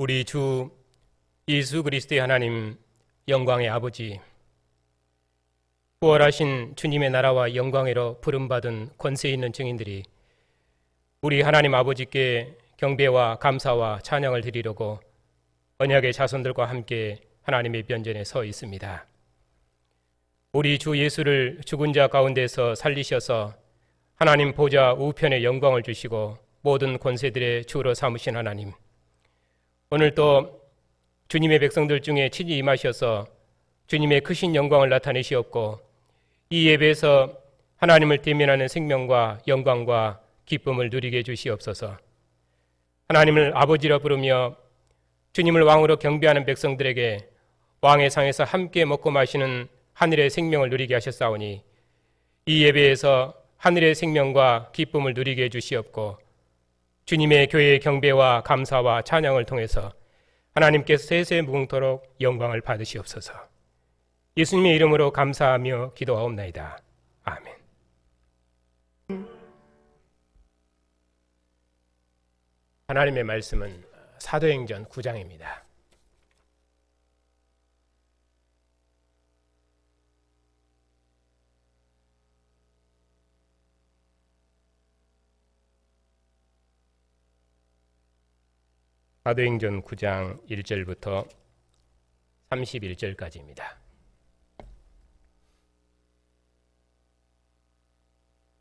우리 주 예수 그리스도의 하나님, 영광의 아버지, 부활하신 주님의 나라와 영광으로 부름받은 권세 있는 증인들이 우리 하나님 아버지께 경배와 감사와 찬양을 드리려고 언약의 자손들과 함께 하나님의 변전에 서 있습니다. 우리 주 예수를 죽은 자 가운데서 살리셔서 하나님 보좌 우편에 영광을 주시고 모든 권세들의 주로 삼으신 하나님, 오늘 또 주님의 백성들 중에 친히 임하셔서 주님의 크신 영광을 나타내시었고, 이 예배에서 하나님을 대면하는 생명과 영광과 기쁨을 누리게 해주시옵소서. 하나님을 아버지라 부르며 주님을 왕으로 경배하는 백성들에게 왕의 상에서 함께 먹고 마시는 하늘의 생명을 누리게 하셨사오니, 이 예배에서 하늘의 생명과 기쁨을 누리게 해주시옵고, 주님의 교회의 경배와 감사와 찬양을 통해서 하나님께서 세세 무궁토록 영광을 받으시옵소서. 예수님의 이름으로 감사하며 기도하옵나이다. 아멘. 하나님의 말씀은 사도행전 9장입니다. 사도행전 9장 1절부터 31절까지입니다.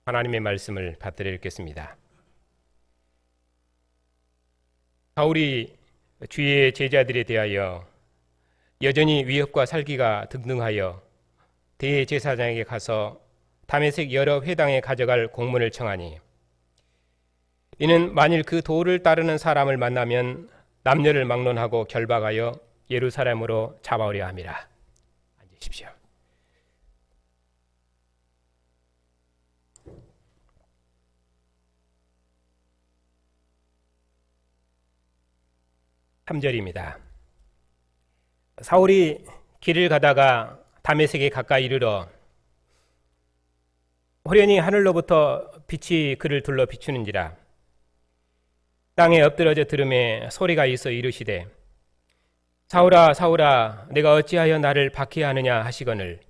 하나님의 말씀을 받들어 읽겠습니다. 바울이 주의 제자들에 대하여 여전히 위협과 살기가 등등하여 대제사장에게 가서 다메섹 여러 회당에 가져갈 공문을 청하니, 이는 만일 그 도를 따르는 사람을 만나면 남녀를 막론하고 결박하여 예루살렘으로 잡아오려 함이라. 앉으십시오. (3절입니다) 사울이 길을 가다가 다메섹에 가까이 이르러 호련히 하늘로부터 빛이 그를 둘러 비추는지라. 땅에 엎드러져 들음에 소리가 있어 이르시되, 사울아 사울아 내가 어찌하여 나를 박해하느냐 하시거늘,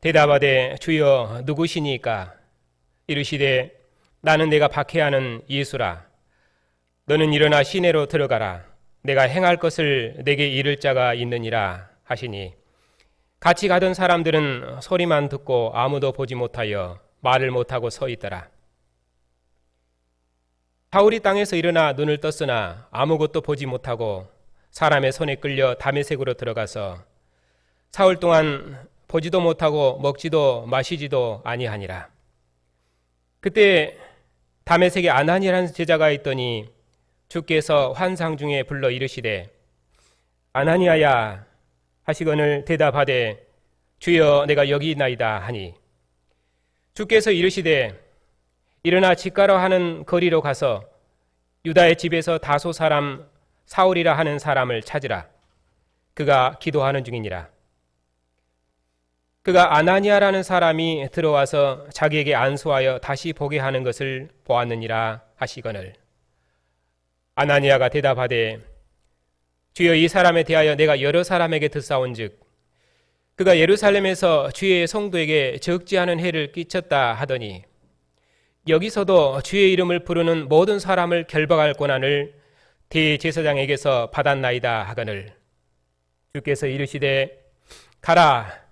대답하되 주여 누구시니까? 이르시되 나는 내가 박해하는 예수라. 너는 일어나 시내로 들어가라. 내가 행할 것을 내게 이를 자가 있느니라 하시니, 같이 가던 사람들은 소리만 듣고 아무도 보지 못하여 말을 못하고 서 있더라. 사울이 땅에서 일어나 눈을 떴으나 아무것도 보지 못하고 사람의 손에 끌려 다메섹으로 들어가서 사흘 동안 보지도 못하고 먹지도 마시지도 아니하니라. 그때 다메섹에 아나니아라는 제자가 있더니 주께서 환상 중에 불러 이르시되, 아나니아야 하시거늘 대답하되 주여 내가 여기 있나이다 하니, 주께서 이르시되 일어나 집가라 하는 거리로 가서 유다의 집에서 다소 사람 사울이라 하는 사람을 찾으라. 그가 기도하는 중이니라. 그가 아나니아라는 사람이 들어와서 자기에게 안수하여 다시 보게 하는 것을 보았느니라 하시거늘, 아나니아가 대답하되 주여 이 사람에 대하여 내가 여러 사람에게 듣사온즉 그가 예루살렘에서 주의 성도에게 적지 않은 해를 끼쳤다 하더니, 여기서도 주의 이름을 부르는 모든 사람을 결박할 권한을 대제사장에게서 받았나이다 하거늘, 주께서 이르시되 가라.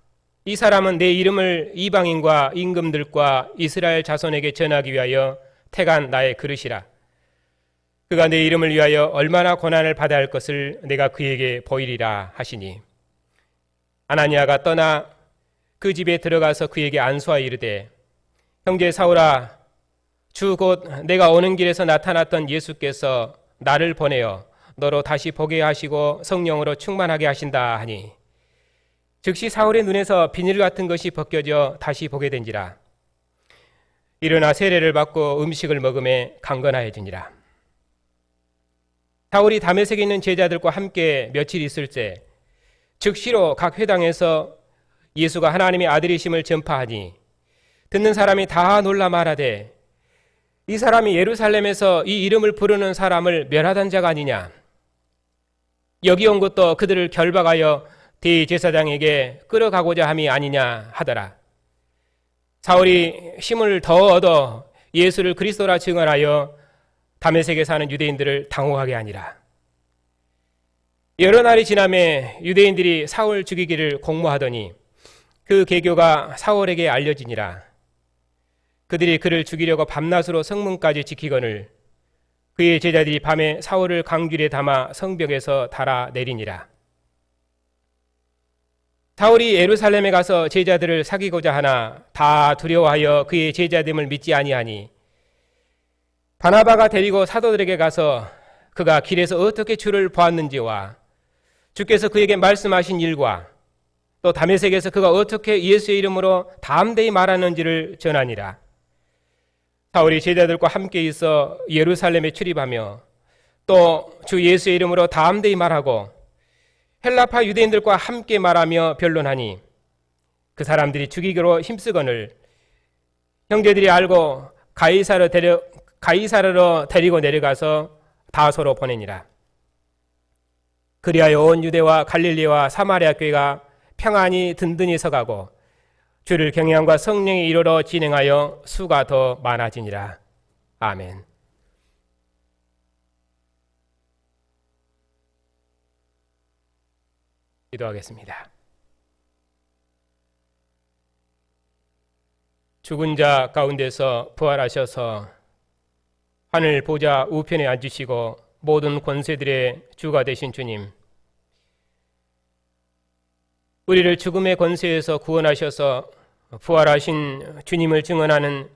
이 사람은 내 이름을 이방인과 임금들과 이스라엘 자손에게 전하기 위하여 택한 나의 그릇이라. 그가 내 이름을 위하여 얼마나 고난을 받아야 할 것을 내가 그에게 보이리라 하시니, 아나니아가 떠나 그 집에 들어가서 그에게 안수하여 이르되, 형제 사울아, 주 곧 내가 오는 길에서 나타났던 예수께서 나를 보내어 너로 다시 보게 하시고 성령으로 충만하게 하신다 하니, 즉시 사울의 눈에서 비늘 같은 것이 벗겨져 다시 보게 된지라. 일어나 세례를 받고 음식을 먹음에 강건하여지니라. 사울이 다메섹에 있는 제자들과 함께 며칠 있을 때 즉시로 각 회당에서 예수가 하나님의 아들이심을 전파하니, 듣는 사람이 다 놀라 말하되, 이 사람이 예루살렘에서 이 이름을 부르는 사람을 멸하던 자가 아니냐. 여기 온 것도 그들을 결박하여 대제사장에게 끌어가고자 함이 아니냐 하더라. 사울이 힘을 더 얻어 예수를 그리스도라 증언하여 다메섹에 사는 유대인들을 당혹하게 하니라. 여러 날이 지나매 유대인들이 사울 죽이기를 공모하더니 그 계교가 사울에게 알려지니라. 그들이 그를 죽이려고 밤낮으로 성문까지 지키거늘 그의 제자들이 밤에 사울을 강줄에 담아 성벽에서 달아 내리니라. 사울이 예루살렘에 가서 제자들을 사귀고자 하나 다 두려워하여 그의 제자됨을 믿지 아니하니 바나바가 데리고 사도들에게 가서 그가 길에서 어떻게 주를 보았는지와 주께서 그에게 말씀하신 일과 또 다메섹에서 그가 어떻게 예수의 이름으로 담대히 말하는지를 전하니라. 사울이 제자들과 함께 있어 예루살렘에 출입하며 또 주 예수의 이름으로 담대히 말하고 헬라파 유대인들과 함께 말하며 변론하니 그 사람들이 죽이기로 힘쓰거늘 형제들이 알고 가이사르로 데리고 내려가서 다소로 보내니라. 그리하여 온 유대와 갈릴리와 사마리아 교회가 평안히 든든히 서가고 주를 경외함과 성령의 이루러 진행하여 수가 더 많아지니라. 아멘. 기도하겠습니다. 죽은 자 가운데서 부활하셔서 하늘 보좌 우편에 앉으시고 모든 권세들의 주가 되신 주님, 우리를 죽음의 권세에서 구원하셔서 부활하신 주님을 증언하는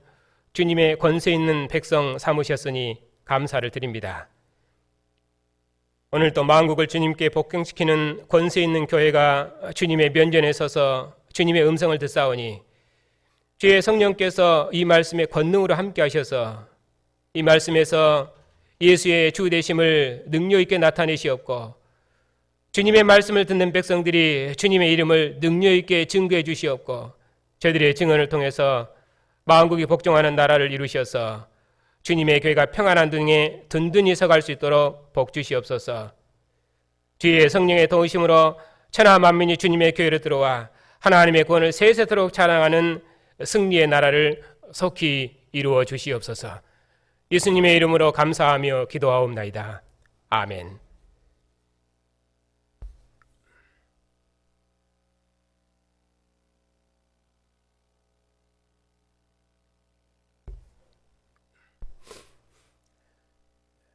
주님의 권세 있는 백성 삼으셨으니 감사를 드립니다. 오늘 또 만국을 주님께 복종시키는 권세 있는 교회가 주님의 면전에 서서 주님의 음성을 듣사오니 주의 성령께서 이 말씀의 권능으로 함께 하셔서 이 말씀에서 예수의 주 되심을 능력 있게 나타내시옵고 주님의 말씀을 듣는 백성들이 주님의 이름을 능력 있게 증거해 주시옵고 저들의 증언을 통해서 만국이 복종하는 나라를 이루셔서 주님의 교회가 평안한 등에 든든히 서갈 수 있도록 복 주시옵소서. 주의 성령의 도우심으로 천하 만민이 주님의 교회로 들어와 하나님의 구원을 세세토록 자랑하는 승리의 나라를 속히 이루어 주시옵소서. 예수님의 이름으로 감사하며 기도하옵나이다. 아멘.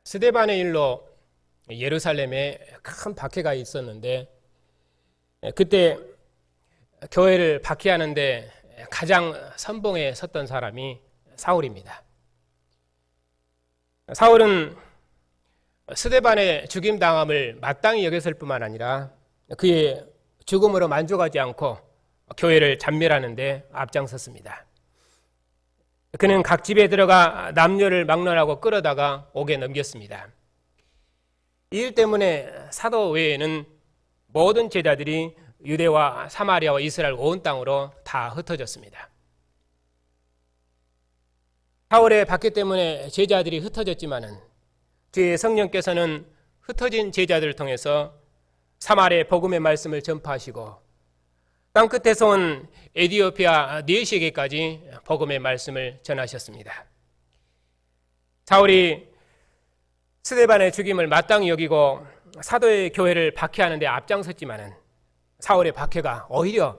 스데반의 일로 예루살렘에 큰 박해가 있었는데 그때 교회를 박해하는데 가장 선봉에 섰던 사람이 사울입니다. 사울은 스데반의 죽임당함을 마땅히 여겼을 뿐만 아니라 그의 죽음으로 만족하지 않고 교회를 잔멸하는 데 앞장섰습니다. 그는 각 집에 들어가 남녀를 막론하고 끌어다가 옥에 넘겼습니다. 이 일 때문에 사도 외에는 모든 제자들이 유대와 사마리아와 이스라엘 온 땅으로 다 흩어졌습니다. 사울의 박해 때문에 제자들이 흩어졌지만은 주의 성령께서는 흩어진 제자들을 통해서 사마리아의 복음의 말씀을 전파하시고 땅끝에서 온 에디오피아 네시에게까지 복음의 말씀을 전하셨습니다. 사울이 스데반의 죽임을 마땅히 여기고 사도의 교회를 박해하는 데 앞장섰지만은 사울의 박해가 오히려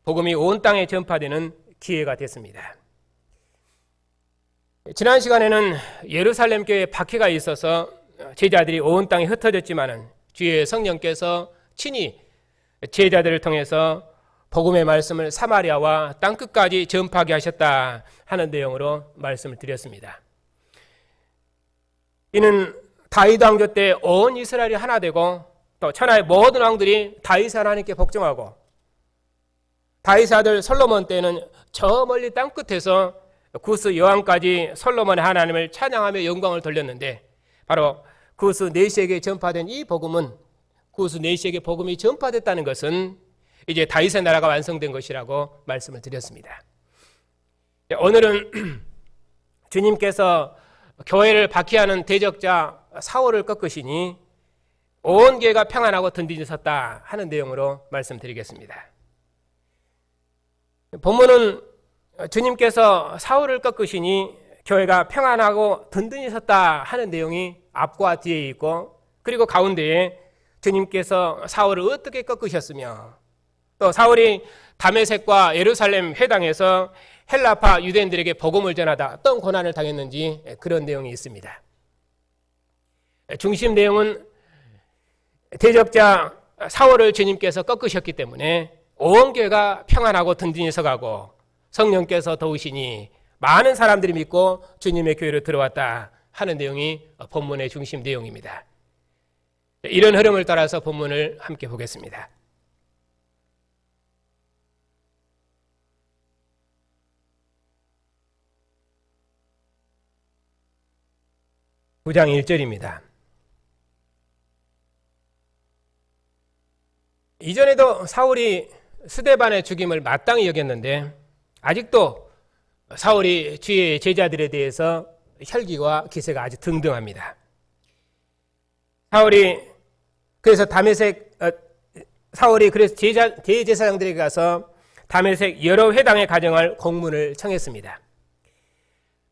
복음이 온 땅에 전파되는 기회가 됐습니다. 지난 시간에는 예루살렘 교회에 박해가 있어서 제자들이 온 땅에 흩어졌지만은 주의 성령께서 친히 제자들을 통해서 복음의 말씀을 사마리아와 땅끝까지 전파하게 하셨다 하는 내용으로 말씀을 드렸습니다. 이는 다윗 왕조 때 온 이스라엘이 하나 되고 또 천하의 모든 왕들이 다윗 하나님께 복종하고 다윗 아들 솔로몬 때는 저 멀리 땅끝에서 구스 여왕까지 솔로몬의 하나님을 찬양하며 영광을 돌렸는데 바로 구스 네시에게 전파된 이 복음은 구스 네시에게 복음이 전파됐다는 것은 이제 다윗의 나라가 완성된 것이라고 말씀을 드렸습니다. 오늘은 주님께서 교회를 박해하는 대적자 사울을 꺾으시니 온 교회가 평안하고 든든히 섰다 하는 내용으로 말씀드리겠습니다. 본문은 주님께서 사울을 꺾으시니 교회가 평안하고 든든히 섰다 하는 내용이 앞과 뒤에 있고, 그리고 가운데에 주님께서 사울을 어떻게 꺾으셨으며, 또 사울이 다메섹과 예루살렘 회당에서 헬라파 유대인들에게 복음을 전하다 어떤 고난을 당했는지 그런 내용이 있습니다. 중심 내용은 대적자 사울을 주님께서 꺾으셨기 때문에 온 교회가 평안하고 든든히 서가고, 성령께서 도우시니 많은 사람들이 믿고 주님의 교회로 들어왔다 하는 내용이 본문의 중심 내용입니다. 이런 흐름을 따라서 본문을 함께 보겠습니다. (9장 1절입니다) 이전에도 사울이 스데반의 죽임을 마땅히 여겼는데 아직도 사울이 주의 제자들에 대해서 혈기와 기세가 아주 등등합니다. 사울이 그래서 대제사장들에게 가서 다메섹 여러 회당에 가정할 공문을 청했습니다.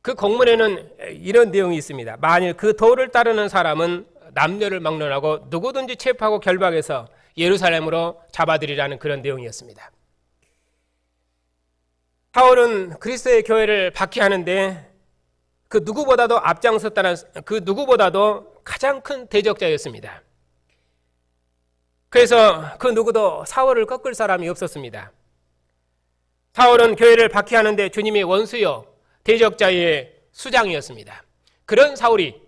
그 공문에는 이런 내용이 있습니다. 만일 그 도를 따르는 사람은 남녀를 막론하고 누구든지 체포하고 결박해서 예루살렘으로 잡아들이라는 그런 내용이었습니다. 사울은 그리스도의 교회를 박해하는데 그 누구보다도 앞장섰다는, 그 누구보다도 가장 큰 대적자였습니다. 그래서 그 누구도 사울을 꺾을 사람이 없었습니다. 사울은 교회를 박해하는데 주님의 원수요 대적자의 수장이었습니다. 그런 사울이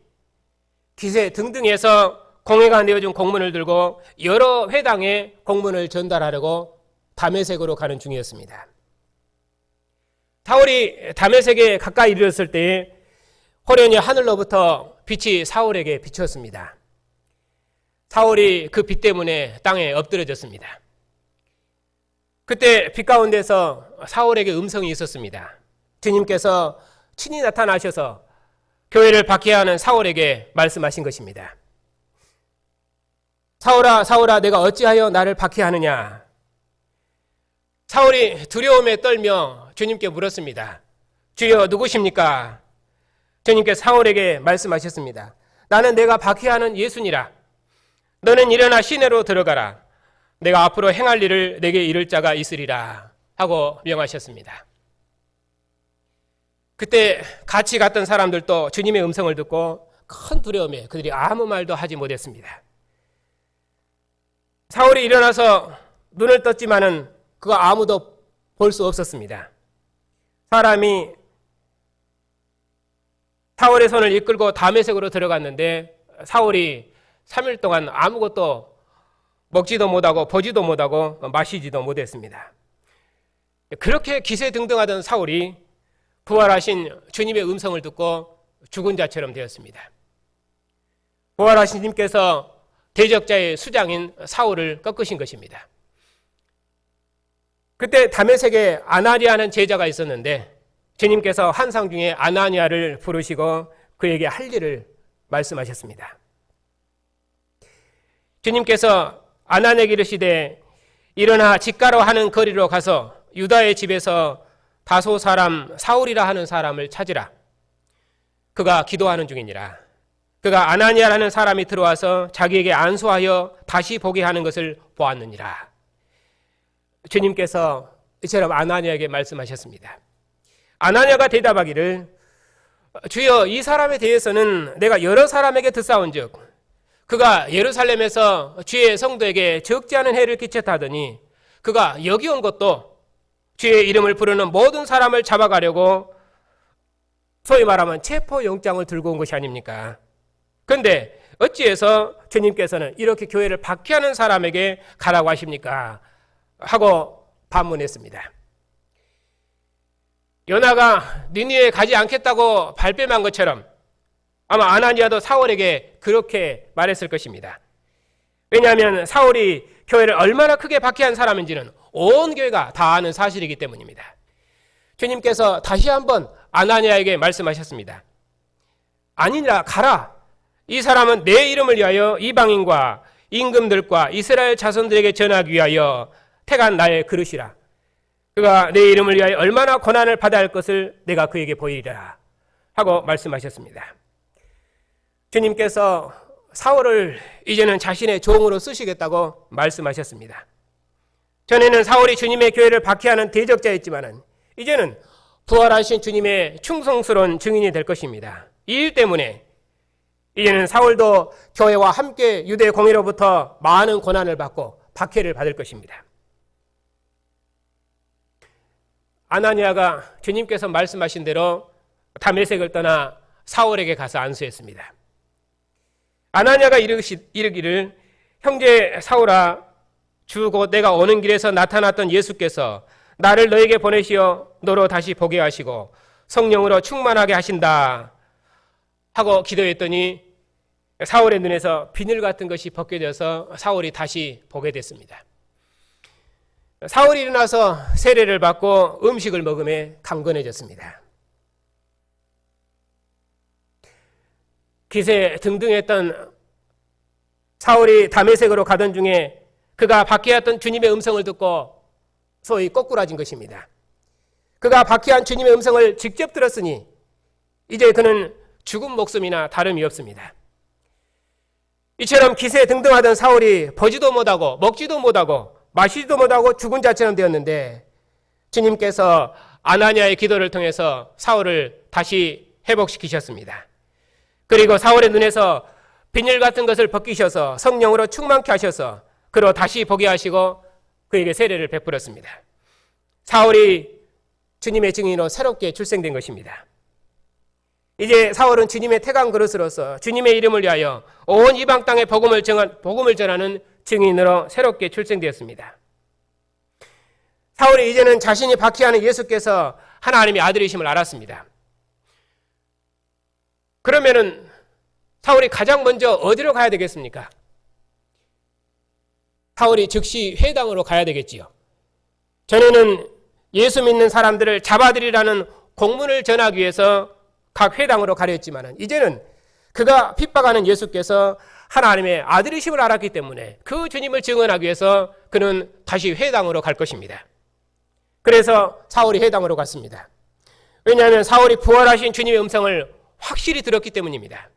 기세 등등해서 공회가 내어준 공문을 들고 여러 회당에 공문을 전달하려고 다메섹으로 가는 중이었습니다. 사울이 다메섹에 가까이 이르렀을 때에 호련히 하늘로부터 빛이 사울에게 비쳤습니다. 사울이 그 빛 때문에 땅에 엎드려졌습니다. 그때 빛 가운데서 사울에게 음성이 있었습니다. 주님께서 친히 나타나셔서 교회를 박해하는 사울에게 말씀하신 것입니다. 사울아, 사울아, 내가 어찌하여 나를 박해하느냐? 사울이 두려움에 떨며 주님께 물었습니다. 주여, 누구십니까? 주님께서 사울에게 말씀하셨습니다. 나는 내가 박해하는 예수니라. 너는 일어나 시내로 들어가라. 내가 앞으로 행할 일을 내게 이를 자가 있으리라 하고 명하셨습니다. 그때 같이 갔던 사람들도 주님의 음성을 듣고 큰 두려움에 그들이 아무 말도 하지 못했습니다. 사울이 일어나서 눈을 떴지만은 그거 아무도 볼 수 없었습니다. 사람이 사울의 손을 이끌고 다메섹으로 들어갔는데 사울이 3일 동안 아무것도 먹지도 못하고 보지도 못하고 마시지도 못했습니다. 그렇게 기세등등하던 사울이 부활하신 주님의 음성을 듣고 죽은 자처럼 되었습니다. 부활하신 주님께서 대적자의 수장인 사울을 꺾으신 것입니다. 그때 다메섹에 아나니아라는 제자가 있었는데 주님께서 환상 중에 아나니아를 부르시고 그에게 할 일을 말씀하셨습니다. 주님께서 아나니아에게 이르시되 일어나 직가로 하는 거리로 가서 유다의 집에서 다소 사람 사울이라 하는 사람을 찾으라. 그가 기도하는 중이니라. 그가 아나니아라는 사람이 들어와서 자기에게 안수하여 다시 보게 하는 것을 보았느니라. 주님께서 이처럼 아나니아에게 말씀하셨습니다. 아나니아가 대답하기를 주여, 이 사람에 대해서는 내가 여러 사람에게 듣사온즉 그가 예루살렘에서 주의 성도에게 적지 않은 해를 끼쳤다 하더니 그가 여기 온 것도 주의 이름을 부르는 모든 사람을 잡아가려고 소위 말하면 체포영장을 들고 온 것이 아닙니까? 그런데 어찌해서 주님께서는 이렇게 교회를 박해하는 사람에게 가라고 하십니까? 하고 반문했습니다. 요나가 니느웨에 가지 않겠다고 발뺌한 것처럼 아마 아나니아도 사울에게 그렇게 말했을 것입니다. 왜냐하면 사울이 교회를 얼마나 크게 박해한 사람인지는 온 교회가 다 아는 사실이기 때문입니다. 주님께서 다시 한번 아나니아에게 말씀하셨습니다. 아니라 가라. 이 사람은 내 이름을 위하여 이방인과 임금들과 이스라엘 자손들에게 전하기 위하여 택한 나의 그릇이라. 그가 내 이름을 위하여 얼마나 고난을 받아야 할 것을 내가 그에게 보이리라 하고 말씀하셨습니다. 주님께서 사울을 이제는 자신의 종으로 쓰시겠다고 말씀하셨습니다. 전에는 사울이 주님의 교회를 박해하는 대적자였지만 이제는 부활하신 주님의 충성스러운 증인이 될 것입니다. 이 일 때문에 이제는 사울도 교회와 함께 유대 공의로부터 많은 고난을 받고 박해를 받을 것입니다. 아나니아가 주님께서 말씀하신 대로 다메섹을 떠나 사울에게 가서 안수했습니다. 아나니아가 이르기를 형제 사울아, 주 곧 내가 오는 길에서 나타났던 예수께서 나를 너에게 보내시어 너로 다시 보게 하시고 성령으로 충만하게 하신다 하고 기도했더니 사울의 눈에서 비늘 같은 것이 벗겨져서 사울이 다시 보게 됐습니다. 사울이 일어나서 세례를 받고 음식을 먹음에 강건해졌습니다. 기세 등등했던 사울이 다메섹으로 가던 중에 그가 박해했던 주님의 음성을 듣고 소위 꼬꾸라진 것입니다. 그가 박해한 주님의 음성을 직접 들었으니 이제 그는 죽은 목숨이나 다름이 없습니다. 이처럼 기세 등등하던 사울이 보지도 못하고 먹지도 못하고 마시지도 못하고 죽은 자처럼 되었는데 주님께서 아나니아의 기도를 통해서 사울을 다시 회복시키셨습니다. 그리고 사울의 눈에서 비늘 같은 것을 벗기셔서 성령으로 충만케 하셔서 그로 다시 보게 하시고 그에게 세례를 베풀었습니다. 사울이 주님의 증인으로 새롭게 출생된 것입니다. 이제 사울은 주님의 택한 그릇으로서 주님의 이름을 위하여 온 이방 땅에 복음을 전하는 증인으로 새롭게 출생되었습니다. 사울이 이제는 자신이 박해하는 예수께서 하나님의 아들이심을 알았습니다. 그러면은 사울이 가장 먼저 어디로 가야 되겠습니까? 사울이 즉시 회당으로 가야 되겠지요. 전에는 예수 믿는 사람들을 잡아들이라는 공문을 전하기 위해서 각 회당으로 가려 했지만 이제는 그가 핍박하는 예수께서 하나님의 아들이심을 알았기 때문에 그 주님을 증언하기 위해서 그는 다시 회당으로 갈 것입니다. 그래서 사울이 회당으로 갔습니다. 왜냐하면 사울이 부활하신 주님의 음성을 확실히 들었기 때문입니다.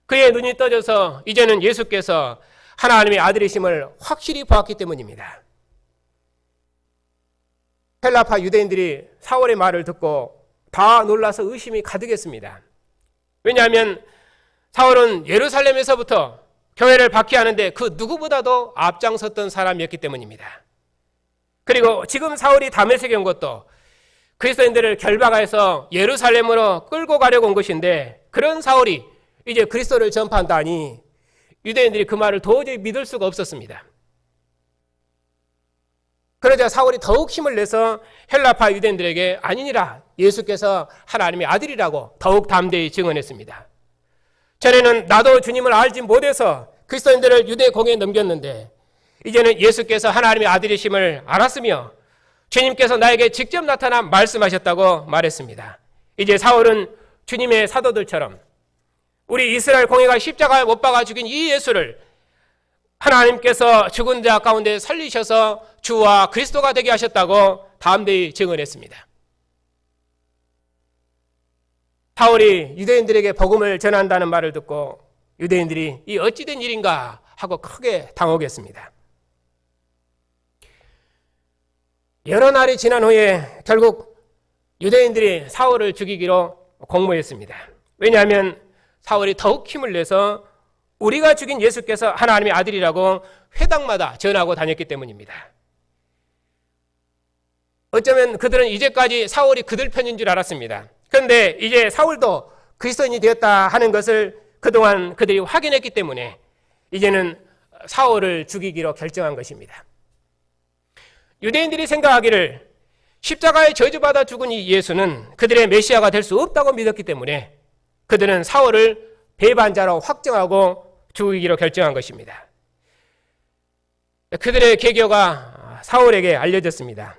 그의 눈이 떠져서 이제는 예수께서 하나님의 아들이심을 확실히 보았기 때문입니다. 헬라파 유대인들이 사울의 말을 듣고 다 놀라서 의심이 가득했습니다. 왜냐하면 사울은 예루살렘에서부터 교회를 박해하는데 그 누구보다도 앞장섰던 사람이었기 때문입니다. 그리고 지금 사울이 다메섹에 온 것도 그리스도인들을 결박해서 예루살렘으로 끌고 가려고 온 것인데 그런 사울이 이제 그리스도를 전파한다니 유대인들이 그 말을 도저히 믿을 수가 없었습니다. 그러자 사울이 더욱 힘을 내서 헬라파 유대인들에게 아니니라 예수께서 하나님의 아들이라고 더욱 담대히 증언했습니다. 전에는 나도 주님을 알지 못해서 그리스도인들을 유대 공에 넘겼는데 이제는 예수께서 하나님의 아들이심을 알았으며 주님께서 나에게 직접 나타나 말씀하셨다고 말했습니다. 이제 사울은 주님의 사도들처럼 우리 이스라엘 공회가 십자가에 못 박아 죽인 이 예수를 하나님께서 죽은 자 가운데 살리셔서 주와 그리스도가 되게 하셨다고 담대히 증언했습니다. 사울이 유대인들에게 복음을 전한다는 말을 듣고 유대인들이 이 어찌된 일인가 하고 크게 당혹했습니다. 여러 날이 지난 후에 결국 유대인들이 사울을 죽이기로 공모했습니다. 왜냐하면 사울이 더욱 힘을 내서 우리가 죽인 예수께서 하나님의 아들이라고 회당마다 전하고 다녔기 때문입니다. 어쩌면 그들은 이제까지 사울이 그들 편인 줄 알았습니다. 그런데 이제 사울도 그리스도인이 되었다 하는 것을 그동안 그들이 확인했기 때문에 이제는 사울을 죽이기로 결정한 것입니다. 유대인들이 생각하기를 십자가에 저주받아 죽은 이 예수는 그들의 메시아가 될 수 없다고 믿었기 때문에 그들은 사울을 배반자로 확정하고 죽이기로 결정한 것입니다. 그들의 계교가 사울에게 알려졌습니다.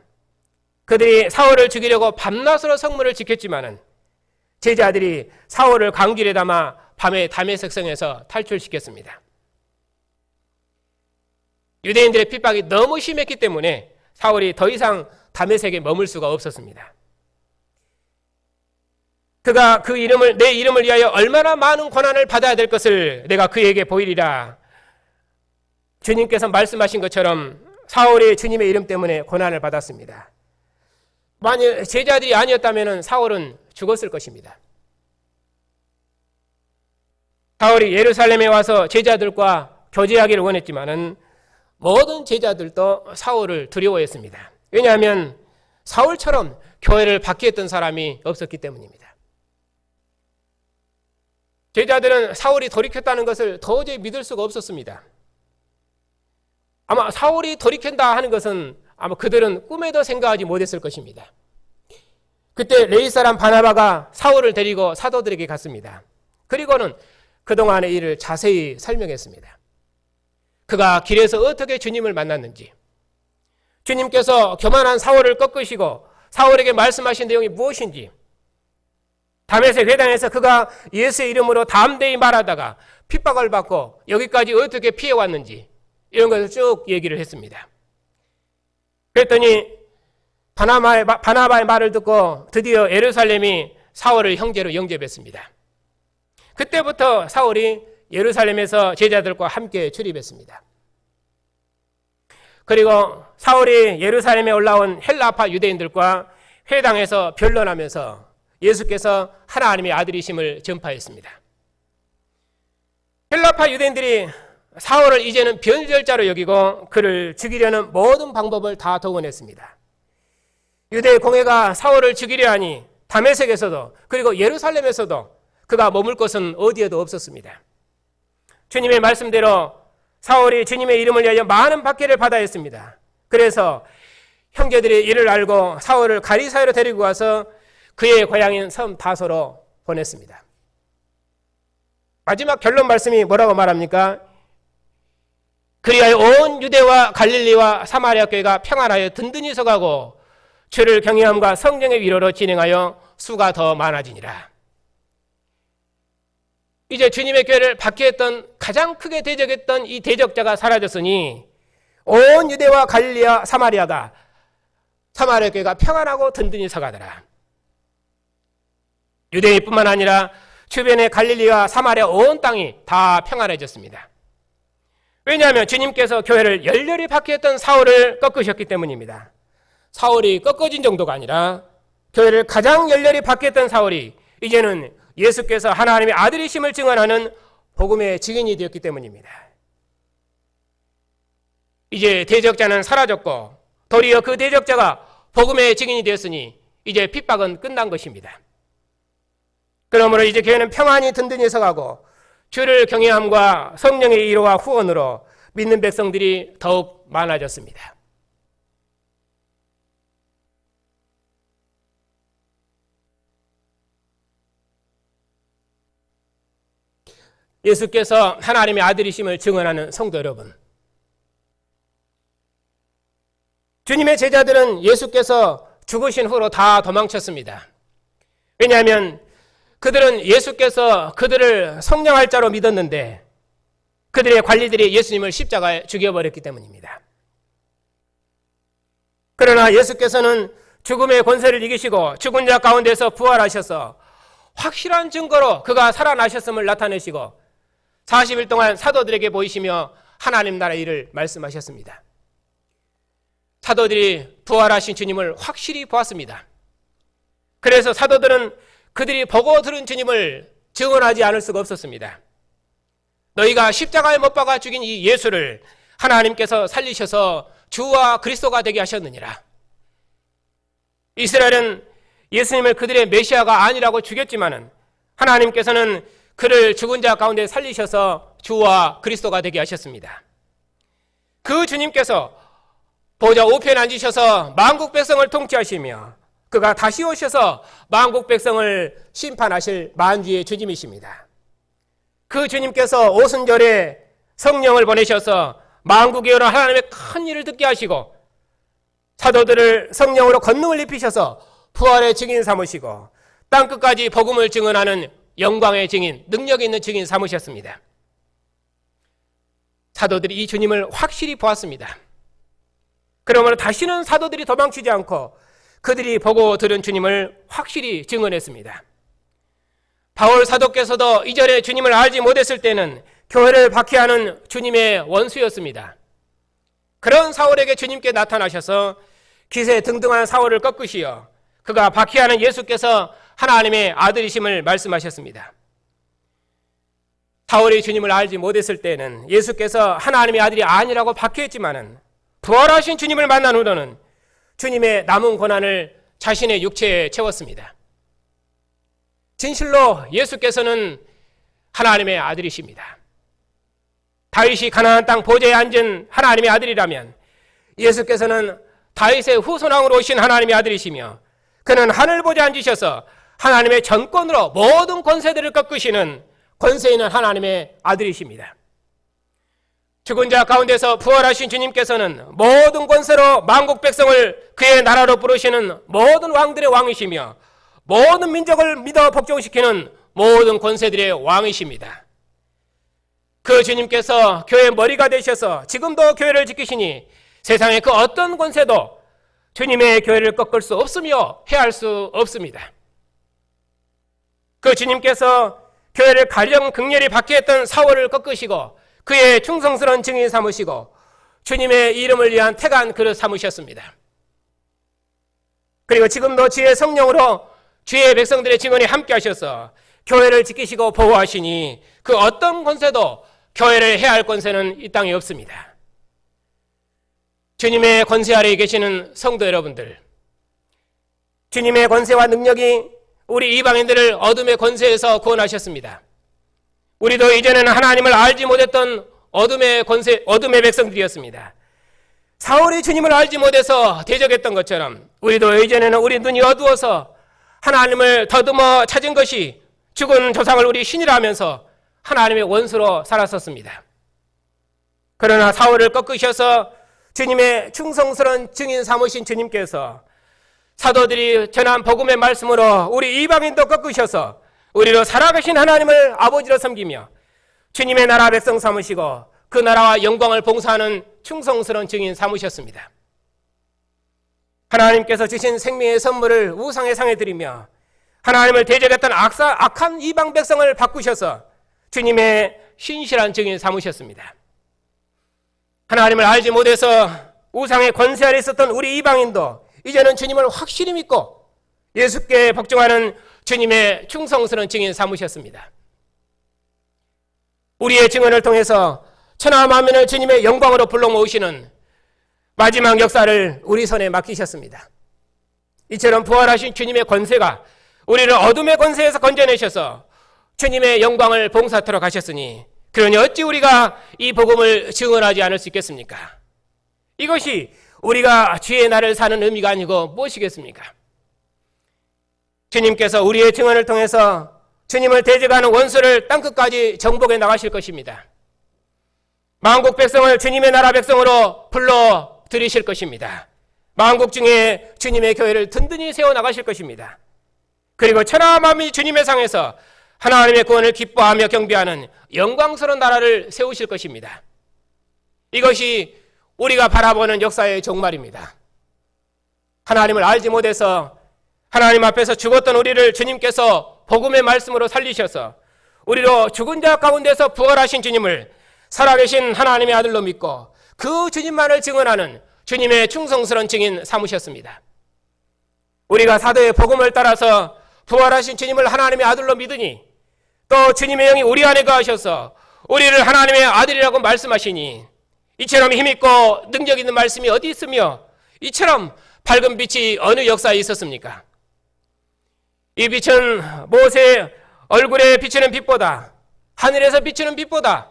그들이 사울을 죽이려고 밤낮으로 성문을 지켰지만은 제자들이 사울을 강길에 담아 밤에 다메섹성에서 탈출시켰습니다. 유대인들의 핍박이 너무 심했기 때문에 사울이 더 이상 다메섹에 머물 수가 없었습니다. 그가 내 이름을 위하여 얼마나 많은 고난을 받아야 될 것을 내가 그에게 보이리라. 주님께서 말씀하신 것처럼 사울이 주님의 이름 때문에 고난을 받았습니다. 만일 제자들이 아니었다면 사울은 죽었을 것입니다. 사울이 예루살렘에 와서 제자들과 교제하기를 원했지만은 모든 제자들도 사울을 두려워했습니다. 왜냐하면 사울처럼 교회를 박해했던 사람이 없었기 때문입니다. 제자들은 사울이 돌이켰다는 것을 도저히 믿을 수가 없었습니다. 아마 사울이 돌이킨다 하는 것은 아마 그들은 꿈에도 생각하지 못했을 것입니다. 그때 레위 사람 바나바가 사울을 데리고 사도들에게 갔습니다. 그리고는 그동안의 일을 자세히 설명했습니다. 그가 길에서 어떻게 주님을 만났는지, 주님께서 교만한 사울을 꺾으시고 사울에게 말씀하신 내용이 무엇인지, 다메섹 회당에서 그가 예수의 이름으로 담대히 말하다가 핍박을 받고 여기까지 어떻게 피해왔는지 이런 것을 쭉 얘기를 했습니다. 그랬더니 바나바의 말을 듣고 드디어 예루살렘이 사울을 형제로 영접했습니다. 그때부터 사울이 예루살렘에서 제자들과 함께 출입했습니다. 그리고 사울이 예루살렘에 올라온 헬라파 유대인들과 회당에서 변론하면서 예수께서 하나님의 아들이심을 전파했습니다. 헬라파 유대인들이 사울을 이제는 변절자로 여기고 그를 죽이려는 모든 방법을 다 동원했습니다. 유대 공회가 사울을 죽이려 하니 다메섹에서도 그리고 예루살렘에서도 그가 머물 곳은 어디에도 없었습니다. 주님의 말씀대로 사울이 주님의 이름을 위하여 많은 박해를 받아야 했습니다. 그래서 형제들이 이를 알고 사울을 가리사야로 데리고 가서 그의 고향인 섬 다소로 보냈습니다. 마지막 결론 말씀이 뭐라고 말합니까? 그리하여 온 유대와 갈릴리와 사마리아 교회가 평안하여 든든히 서가고 주를 경외함과 성령의 위로로 진행하여 수가 더 많아지니라. 이제 주님의 교회를 박해했던 가장 크게 대적했던 이 대적자가 사라졌으니 온 유대와 갈릴리와 사마리아 교회가 평안하고 든든히 서가더라. 유대인뿐만 아니라 주변의 갈릴리와 사마리아 온 땅이 다 평안해졌습니다. 왜냐하면 주님께서 교회를 열렬히 박해했던 사울을 꺾으셨기 때문입니다. 사울이 꺾어진 정도가 아니라 교회를 가장 열렬히 박해했던 사울이 이제는 예수께서 하나님의 아들이심을 증언하는 복음의 증인이 되었기 때문입니다. 이제 대적자는 사라졌고 도리어 그 대적자가 복음의 증인이 되었으니 이제 핍박은 끝난 것입니다. 그러므로 이제 교회는 평안히 든든히 서가고 주를 경외함과 성령의 위로와 후원으로 믿는 백성들이 더욱 많아졌습니다. 예수께서 하나님의 아들이심을 증언하는 성도 여러분, 주님의 제자들은 예수께서 죽으신 후로 다 도망쳤습니다. 왜냐하면 그들은 예수께서 그들을 성령할 자로 믿었는데 그들의 관리들이 예수님을 십자가에 죽여버렸기 때문입니다. 그러나 예수께서는 죽음의 권세를 이기시고 죽은 자 가운데서 부활하셔서 확실한 증거로 그가 살아나셨음을 나타내시고 40일 동안 사도들에게 보이시며 하나님 나라의 일을 말씀하셨습니다. 사도들이 부활하신 주님을 확실히 보았습니다. 그래서 사도들은 그들이 보고 들은 주님을 증언하지 않을 수가 없었습니다. 너희가 십자가에 못 박아 죽인 이 예수를 하나님께서 살리셔서 주와 그리스도가 되게 하셨느니라. 이스라엘은 예수님을 그들의 메시아가 아니라고 죽였지만은 하나님께서는 그를 죽은 자 가운데 살리셔서 주와 그리스도가 되게 하셨습니다. 그 주님께서 보좌 우편에 앉으셔서 만국 백성을 통치하시며 그가 다시 오셔서 만국 백성을 심판하실 만주의 주님이십니다. 그 주님께서 오순절에 성령을 보내셔서 만국에 오는 하나님의 큰 일을 듣게 하시고 사도들을 성령으로 권능을 입히셔서 부활의 증인 삼으시고 땅끝까지 복음을 증언하는 영광의 증인, 능력 있는 증인 삼으셨습니다. 사도들이 이 주님을 확실히 보았습니다. 그러므로 다시는 사도들이 도망치지 않고 그들이 보고 들은 주님을 확실히 증언했습니다. 바울 사도께서도 이전에 주님을 알지 못했을 때는 교회를 박해하는 주님의 원수였습니다. 그런 사울에게 주님께 나타나셔서 기세 등등한 사울을 꺾으시어 그가 박해하는 예수께서 하나님의 아들이심을 말씀하셨습니다. 사울이 주님을 알지 못했을 때는 예수께서 하나님의 아들이 아니라고 박해했지만은 부활하신 주님을 만난 후로는 주님의 남은 고난을 자신의 육체에 채웠습니다. 진실로 예수께서는 하나님의 아들이십니다. 다윗이 가나안 땅 보좌에 앉은 하나님의 아들이라면 예수께서는 다윗의 후손왕으로 오신 하나님의 아들이시며 그는 하늘 보좌에 앉으셔서 하나님의 전권으로 모든 권세들을 꺾으시는 권세 있는 하나님의 아들이십니다. 죽은 자 가운데서 부활하신 주님께서는 모든 권세로 만국 백성을 그의 나라로 부르시는 모든 왕들의 왕이시며 모든 민족을 믿어 복종시키는 모든 권세들의 왕이십니다. 그 주님께서 교회의 머리가 되셔서 지금도 교회를 지키시니 세상의 그 어떤 권세도 주님의 교회를 꺾을 수 없으며 해할 수 없습니다. 그 주님께서 교회를 가령 극렬히 박해했던 사울을 꺾으시고 그의 충성스러운 증인 삼으시고 주님의 이름을 위한 태간 그릇 삼으셨습니다. 그리고 지금도 주의 성령으로 주의 백성들의 증언에 함께 하셔서 교회를 지키시고 보호하시니 그 어떤 권세도 교회를 해할 권세는 이 땅에 없습니다. 주님의 권세 아래에 계시는 성도 여러분들, 주님의 권세와 능력이 우리 이방인들을 어둠의 권세에서 구원하셨습니다. 우리도 이전에는 하나님을 알지 못했던 어둠의 권세, 어둠의 백성들이었습니다. 사울이 주님을 알지 못해서 대적했던 것처럼 우리도 이전에는 우리 눈이 어두워서 하나님을 더듬어 찾은 것이 죽은 조상을 우리 신이라 하면서 하나님의 원수로 살았었습니다. 그러나 사울을 꺾으셔서 주님의 충성스러운 증인 삼으신 주님께서 사도들이 전한 복음의 말씀으로 우리 이방인도 꺾으셔서 우리로 살아계신 하나님을 아버지로 섬기며 주님의 나라 백성 삼으시고 그 나라와 영광을 봉사하는 충성스러운 증인 삼으셨습니다. 하나님께서 주신 생명의 선물을 우상의 상에 드리며 하나님을 대적했던 악한 이방 백성을 바꾸셔서 주님의 신실한 증인 삼으셨습니다. 하나님을 알지 못해서 우상의 권세 아래 있었던 우리 이방인도 이제는 주님을 확실히 믿고 예수께 복종하는 주님의 충성스러운 증인 삼으셨습니다. 우리의 증언을 통해서 천하 만민을 주님의 영광으로 불러 모으시는 마지막 역사를 우리 손에 맡기셨습니다. 이처럼 부활하신 주님의 권세가 우리를 어둠의 권세에서 건져내셔서 주님의 영광을 봉사토록 하셨으니 그러니 어찌 우리가 이 복음을 증언하지 않을 수 있겠습니까? 이것이 우리가 주의 날을 사는 의미가 아니고 무엇이겠습니까? 주님께서 우리의 증언을 통해서 주님을 대적하는 원수를 땅끝까지 정복해 나가실 것입니다. 만국 백성을 주님의 나라 백성으로 불러 들이실 것입니다. 만국 중에 주님의 교회를 든든히 세워 나가실 것입니다. 그리고 천하 만민이 주님의 상에서 하나님의 구원을 기뻐하며 경배하는 영광스러운 나라를 세우실 것입니다. 이것이 우리가 바라보는 역사의 종말입니다. 하나님을 알지 못해서 하나님 앞에서 죽었던 우리를 주님께서 복음의 말씀으로 살리셔서 우리로 죽은 자 가운데서 부활하신 주님을 살아계신 하나님의 아들로 믿고 그 주님만을 증언하는 주님의 충성스러운 증인 삼으셨습니다. 우리가 사도의 복음을 따라서 부활하신 주님을 하나님의 아들로 믿으니 또 주님의 영이 우리 안에 거하셔서 우리를 하나님의 아들이라고 말씀하시니 이처럼 힘있고 능력 있는 말씀이 어디 있으며 이처럼 밝은 빛이 어느 역사에 있었습니까? 이 빛은 모세 얼굴에 비치는 빛보다 하늘에서 비치는 빛보다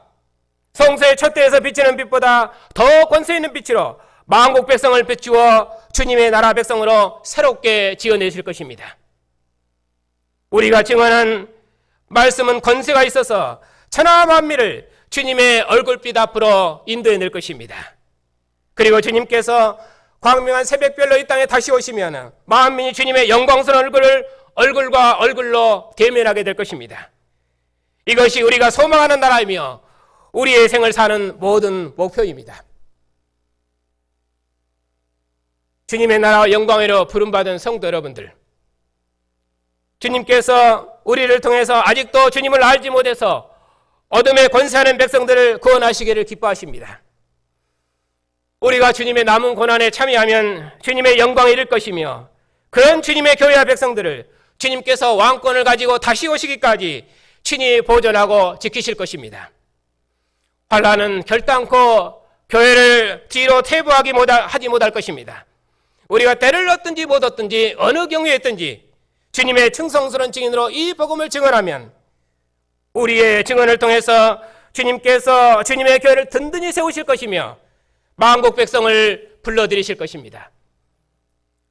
성소의 촛대에서 비치는 빛보다 더 권세 있는 빛으로 만국 백성을 비추어 주님의 나라 백성으로 새롭게 지어내실 것입니다. 우리가 증언한 말씀은 권세가 있어서 천하 만민을 주님의 얼굴빛 앞으로 인도해낼 것입니다. 그리고 주님께서 광명한 새벽별로 이 땅에 다시 오시면 만민이 주님의 영광스러운 얼굴을 얼굴과 얼굴로 대면하게 될 것입니다. 이것이 우리가 소망하는 나라이며 우리의 생을 사는 모든 목표입니다. 주님의 나라와 영광으로 부름받은 성도 여러분들, 주님께서 우리를 통해서 아직도 주님을 알지 못해서 어둠에 권세하는 백성들을 구원하시기를 기뻐하십니다. 우리가 주님의 남은 고난에 참여하면 주님의 영광에 이를 것이며, 그런 주님의 교회와 백성들을 주님께서 왕권을 가지고 다시 오시기까지 친히 보존하고 지키실 것입니다. 환난은 결단코 교회를 뒤로 퇴보하지 못할 것입니다. 우리가 때를 얻든지 못 얻든지 어느 경우에 있든지 주님의 충성스러운 증인으로 이 복음을 증언하면 우리의 증언을 통해서 주님께서 주님의 교회를 든든히 세우실 것이며 만국 백성을 불러들이실 것입니다.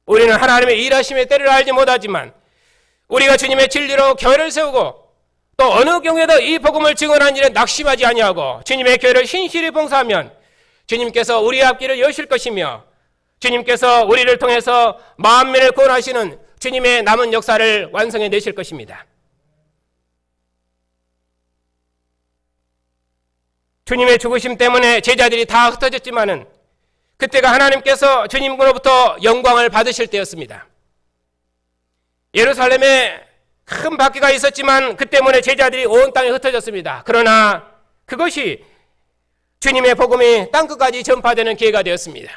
우리는 하나님의 일하심의 때를 알지 못하지만 우리가 주님의 진리로 교회를 세우고 또 어느 경우에도 이 복음을 증언한 일에 낙심하지 아니하고 주님의 교회를 신실히 봉사하면 주님께서 우리의 앞길을 여실 것이며 주님께서 우리를 통해서 만민을 구원하시는 주님의 남은 역사를 완성해 내실 것입니다. 주님의 죽으심 때문에 제자들이 다 흩어졌지만은 그때가 하나님께서 주님으로부터 영광을 받으실 때였습니다. 예루살렘에 큰 박해가 있었지만 그 때문에 제자들이 온 땅에 흩어졌습니다. 그러나 그것이 주님의 복음이 땅끝까지 전파되는 기회가 되었습니다.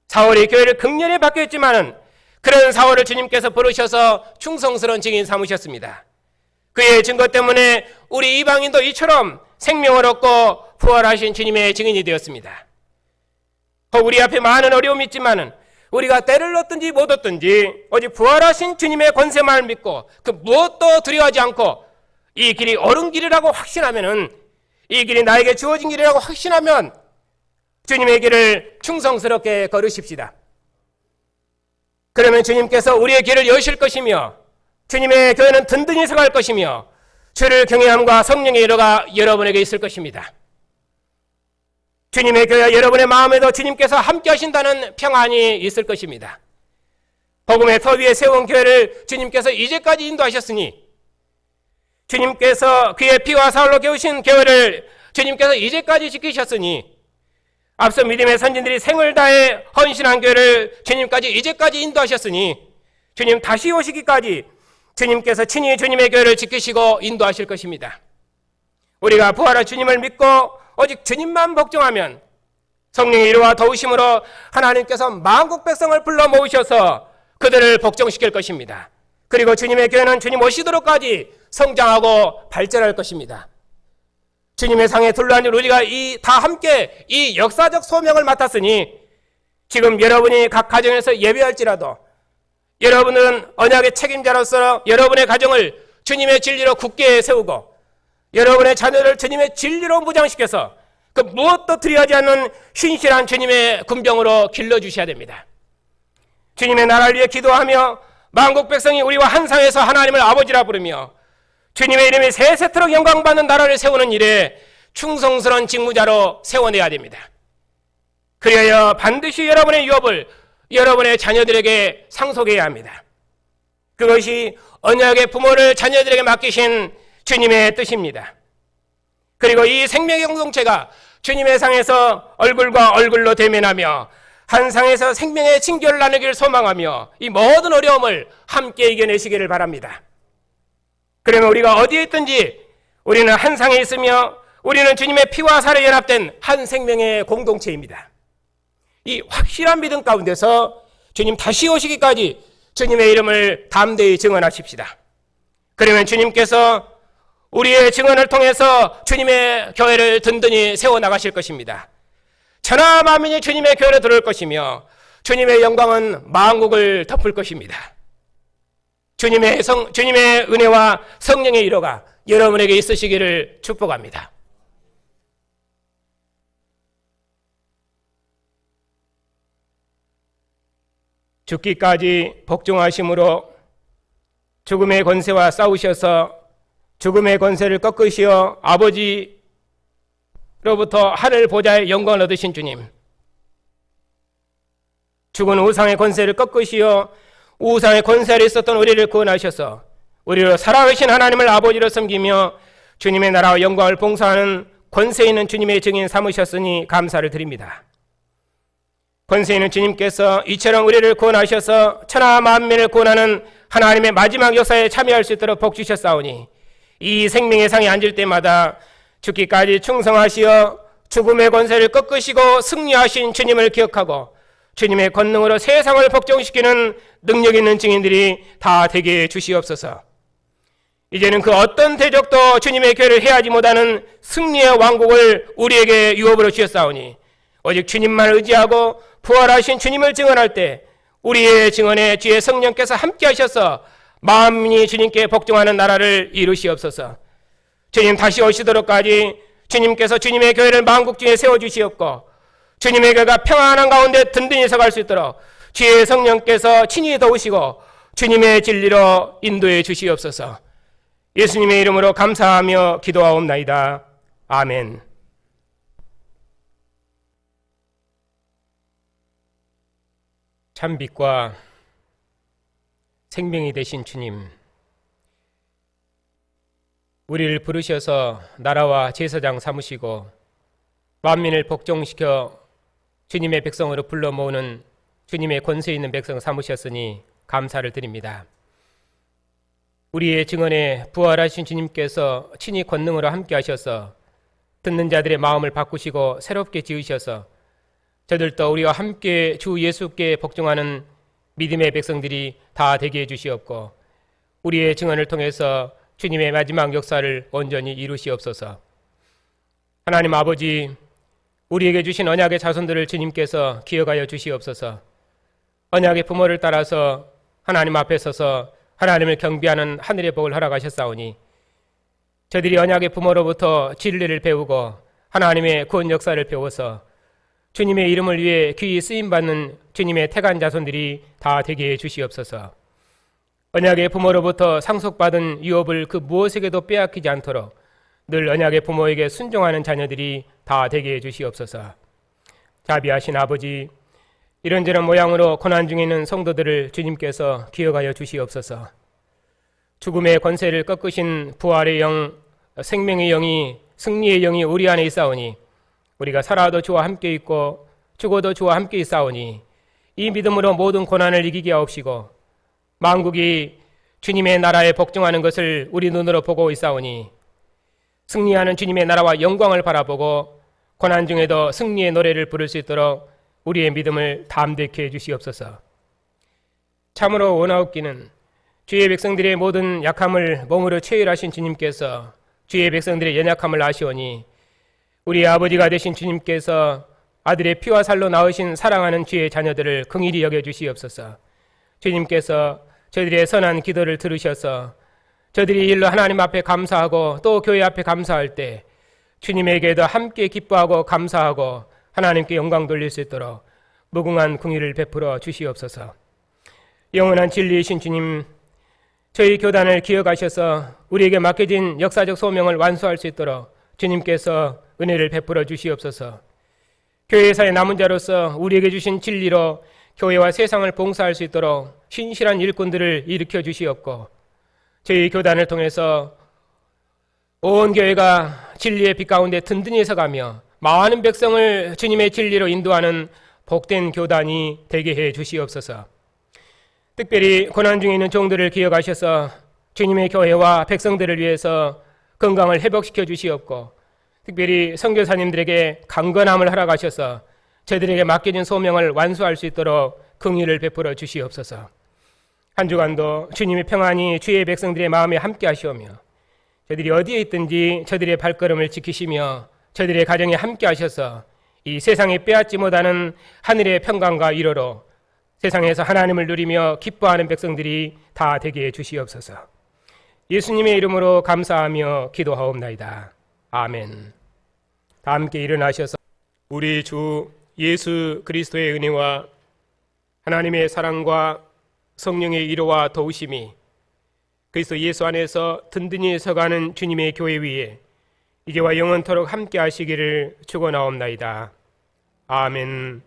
사울이 교회를 극렬히 바뀌었지만은 그런 사울을 주님께서 부르셔서 충성스러운 증인 삼으셨습니다. 그의 증거 때문에 우리 이방인도 이처럼 생명을 얻고 부활하신 주님의 증인이 되었습니다. 우리 앞에 많은 어려움이 있지만은 우리가 때를 얻든지 못 얻든지 오직 부활하신 주님의 권세만을 믿고 그 무엇도 두려워하지 않고 이 길이 옳은 길이라고 확신하면은, 이 길이 나에게 주어진 길이라고 확신하면 주님의 길을 충성스럽게 걸으십시다. 그러면 주님께서 우리의 길을 여실 것이며 주님의 교회는 든든히 서갈 것이며 주를 경외함과 성령의 일호가 여러분에게 있을 것입니다. 주님의 교회와 여러분의 마음에도 주님께서 함께 하신다는 평안이 있을 것입니다. 복음의 터 위에 세운 교회를 주님께서 이제까지 인도하셨으니, 주님께서 그의 피와 살로 깨우신 교회를 주님께서 이제까지 지키셨으니, 앞서 믿음의 선진들이 생을 다해 헌신한 교회를 주님까지 이제까지 인도하셨으니 주님 다시 오시기까지 주님께서 친히 주님의 교회를 지키시고 인도하실 것입니다. 우리가 부활한 주님을 믿고 오직 주님만 복종하면 성령의 이루와 도우심으로 하나님께서 만국 백성을 불러 모으셔서 그들을 복종시킬 것입니다. 그리고 주님의 교회는 주님 오시도록까지 성장하고 발전할 것입니다. 주님의 상에 둘러앉은 우리가 다 함께 이 역사적 소명을 맡았으니 지금 여러분이 각 가정에서 예배할지라도 여러분은 언약의 책임자로서 여러분의 가정을 주님의 진리로 굳게 세우고 여러분의 자녀를 주님의 진리로 무장시켜서 그 무엇도 두려워하지 않는 신실한 주님의 군병으로 길러주셔야 됩니다. 주님의 나라를 위해 기도하며 만국 백성이 우리와 한 상에서 하나님을 아버지라 부르며 주님의 이름이 세세토록 영광받는 나라를 세우는 일에 충성스러운 직무자로 세워내야 됩니다. 그래야 반드시 여러분의 유업을 여러분의 자녀들에게 상속해야 합니다. 그것이 언약의 부모를 자녀들에게 맡기신 주님의 뜻입니다. 그리고 이 생명의 공동체가 주님의 상에서 얼굴과 얼굴로 대면하며 한 상에서 생명의 친교를 나누기를 소망하며 이 모든 어려움을 함께 이겨내시기를 바랍니다. 그러면 우리가 어디에 있든지 우리는 한 상에 있으며 우리는 주님의 피와 살에 연합된 한 생명의 공동체입니다. 이 확실한 믿음 가운데서 주님 다시 오시기까지 주님의 이름을 담대히 증언하십시다. 그러면 주님께서 우리의 증언을 통해서 주님의 교회를 든든히 세워나가실 것입니다. 천하 만민이 주님의 교회로 들어올 것이며 주님의 영광은 만국을 덮을 것입니다. 주님의 은혜와 성령의 위로가 여러분에게 있으시기를 축복합니다. 죽기까지 복종하심으로 죽음의 권세와 싸우셔서 죽음의 권세를 꺾으시어 아버지로부터 하늘 보좌의 영광을 얻으신 주님, 죽은 우상의 권세를 꺾으시어 우상의 권세를 있었던 우리를 구원하셔서 우리로 살아계신 하나님을 아버지로 섬기며 주님의 나라와 영광을 봉사하는 권세 있는 주님의 증인 삼으셨으니 감사를 드립니다. 권세 있는 주님께서 이처럼 우리를 구원하셔서 천하 만민을 구원하는 하나님의 마지막 역사에 참여할 수 있도록 복 주셨사오니 이 생명의 상에 앉을 때마다 죽기까지 충성하시어 죽음의 권세를 꺾으시고 승리하신 주님을 기억하고 주님의 권능으로 세상을 복종시키는 능력 있는 증인들이 다 되게 해 주시옵소서. 이제는 그 어떤 대적도 주님의 교회를 해하지 못하는 승리의 왕국을 우리에게 유업으로 주셨사오니 오직 주님만 의지하고 부활하신 주님을 증언할 때 우리의 증언에 주의 성령께서 함께 하셔서 만민이 주님께 복종하는 나라를 이루시옵소서. 주님 다시 오시도록까지 주님께서 주님의 교회를 만국 중에 세워주시옵고 주님의 교회가 평안한 가운데 든든히 서갈 수 있도록 주의 성령께서 친히 도우시고 주님의 진리로 인도해 주시옵소서. 예수님의 이름으로 감사하며 기도하옵나이다. 아멘. 참빛과 생명이 되신 주님, 우리를 부르셔서 나라와 제사장 삼으시고 만민을 복종시켜 주님의 백성으로 불러 모으는 주님의 권세 있는 백성 삼으셨으니 감사를 드립니다. 우리의 증언에 부활하신 주님께서 친히 권능으로 함께 하셔서 듣는 자들의 마음을 바꾸시고 새롭게 지으셔서 저들도 우리와 함께 주 예수께 복종하는 믿음의 백성들이 다 되게 해주시옵고 우리의 증언을 통해서 주님의 마지막 역사를 온전히 이루시옵소서. 하나님 아버지, 우리에게 주신 언약의 자손들을 주님께서 기억하여 주시옵소서. 언약의 부모를 따라서 하나님 앞에 서서 하나님을 경배하는 하늘의 복을 허락하셨사오니 저들이 언약의 부모로부터 진리를 배우고 하나님의 구원 역사를 배워서 주님의 이름을 위해 귀히 쓰임받는 주님의 택한 자손들이 다 되게 해 주시옵소서. 언약의 부모로부터 상속받은 유업을 그 무엇에게도 빼앗기지 않도록 늘 언약의 부모에게 순종하는 자녀들이 다 되게 해 주시옵소서. 자비하신 아버지, 이런저런 모양으로 고난 중에 있는 성도들을 주님께서 기억하여 주시옵소서. 죽음의 권세를 꺾으신 부활의 영, 생명의 영이, 승리의 영이 우리 안에 있사오니 우리가 살아도 주와 함께 있고 죽어도 주와 함께 있사오니 이 믿음으로 모든 고난을 이기게 하옵시고 만국이 주님의 나라에 복종하는 것을 우리 눈으로 보고 있사오니 승리하는 주님의 나라와 영광을 바라보고 고난 중에도 승리의 노래를 부를 수 있도록 우리의 믿음을 담대케 해주시옵소서. 참으로 원하옵기는 주의 백성들의 모든 약함을 몸으로 체휼하신 주님께서 주의 백성들의 연약함을 아시오니 우리 아버지가 되신 주님께서 아들의 피와 살로 낳으신 사랑하는 주의 자녀들을 긍휼히 여겨주시옵소서. 주님께서 저들의 선한 기도를 들으셔서 저들이 일로 하나님 앞에 감사하고 또 교회 앞에 감사할 때 주님에게도 함께 기뻐하고 감사하고 하나님께 영광 돌릴 수 있도록 무궁한 긍휼을 베풀어 주시옵소서. 영원한 진리이신 주님, 저희 교단을 기억하셔서 우리에게 맡겨진 역사적 소명을 완수할 수 있도록 주님께서 은혜를 베풀어 주시옵소서. 교회사의 남은 자로서 우리에게 주신 진리로 교회와 세상을 봉사할 수 있도록 신실한 일꾼들을 일으켜 주시옵고 저희 교단을 통해서 온 교회가 진리의 빛 가운데 든든히 서가며 많은 백성을 주님의 진리로 인도하는 복된 교단이 되게 해 주시옵소서. 특별히 고난 중에 있는 종들을 기억하셔서 주님의 교회와 백성들을 위해서 건강을 회복시켜 주시옵고 특별히 선교사님들에게 강건함을 허락하셔서 저들에게 맡겨진 소명을 완수할 수 있도록 긍휼을 베풀어 주시옵소서. 한 주간도 주님의 평안이 주의 백성들의 마음에 함께 하시오며 저들이 어디에 있든지 저들의 발걸음을 지키시며 저들의 가정에 함께 하셔서 이 세상에 빼앗지 못하는 하늘의 평강과 위로로 세상에서 하나님을 누리며 기뻐하는 백성들이 다 되게 해 주시옵소서. 예수님의 이름으로 감사하며 기도하옵나이다. 아멘. 다 함께 일어나셔서 우리 주 예수 그리스도의 은혜와 하나님의 사랑과 성령의 위로와 도우심이 그리스도 예수 안에서 든든히 서가는 주님의 교회 위에 이제와 영원토록 함께 하시기를 축원하옵나이다. 아멘.